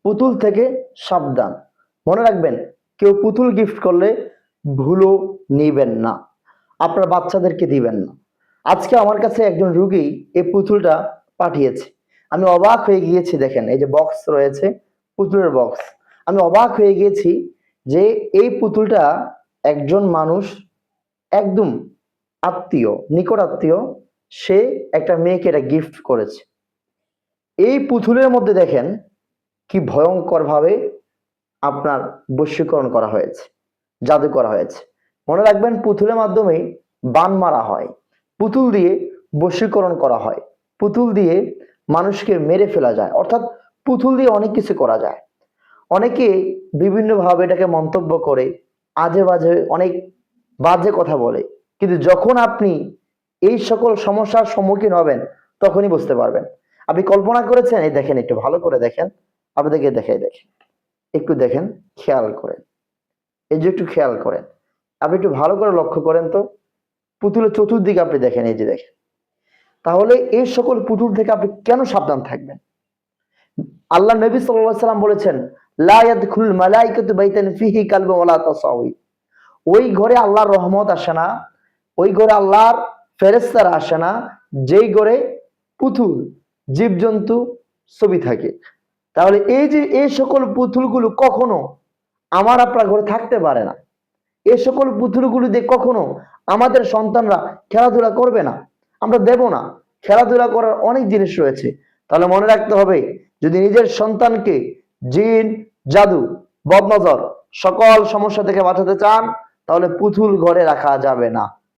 পুতুল থেকে সাবধান। মনে রাখবেন, কেউ পুতুল গিফট করলে ভুলও নিবেন না, আপনার বাচ্চাদেরকে দিবেন না। আজকে আমার কাছে একজন রুগী এই পুতুলটা পাঠিয়েছে, আমি অবাক হয়ে গিয়েছি। দেখেন, এই যে বক্স রয়েছে, পুতুলের বক্স, আমি অবাক হয়ে গিয়েছি যে এই পুতুলটা একজন মানুষ, একদম আত্মীয়, নিকট আত্মীয়, সে একটা মেয়েকে এটা গিফট করেছে। এই পুতুলের মধ্যে দেখেন কি ভয়ঙ্কর ভাবে আপনার বশীকরণ করা হয়েছে, জাদু করা হয়েছে। মনে রাখবেন, পুতুলের মাধ্যমে বান মারা হয়, পুতুল দিয়ে বশীকরণ করা হয়, পুতুল দিয়ে মানুষকে মেরে ফেলা যায়, অর্থাৎ পুতুল দিয়ে অনেক কিছু করা যায়। অনেকে বিভিন্নভাবে এটাকে মন্তব্য করে, আজে বাজে অনেক বাজে কথা বলে, কিন্তু যখন আপনি এই সকল সমস্যার সম্মুখীন হবেন তখনই বুঝতে পারবেন। আপনি কল্পনা করেছেন? এই দেখেন, একটু ভালো করে দেখেন, আপনাদেরকে দেখাই, দেখেন, একটু দেখেন, খেয়াল করেন, এই যে একটু খেয়াল করেন, আপনি একটু ভালো করে লক্ষ্য করেন তো, পুতুলের চতুর্দিকে আপনি দেখেন, এই যে দেখেন। তাহলে এই সকল পুতুল থেকে আপনি কেন সাবধান থাকবেন? আল্লাহ নবী সাল্লাল্লাহু আলাইহি সাল্লাম বলেছেন, লা ইয়াদখুলুল মালাইকাতু বাইতান ফিহি কালবুন ওয়ালা তাসাউই। ওই ঘরে আল্লাহর রহমত আসে না, ওই ঘরে আল্লাহর ফেরেশতারা আসে না যেই ঘরে পুতুল, জীবজন্তু, ছবি থাকে। তাহলে এই যে এই সকল পুতুলগুলো কখনো আমার আপনার ঘরে থাকতে পারে না। এই সকল পুতুলগুলো দিয়ে কখনো আমাদের সন্তানরা খেলাধুলা করবে না, আমরা দেব না। খেলাধুলা করার অনেক জিনিস রয়েছে। তাহলে মনে রাখতে হবে, যদি নিজের সন্তানকে জিন, জাদু, বদনজর সকল সমস্যা থেকে বাঁচাতে চান, তাহলে পুতুল ঘরে রাখা যাবে না।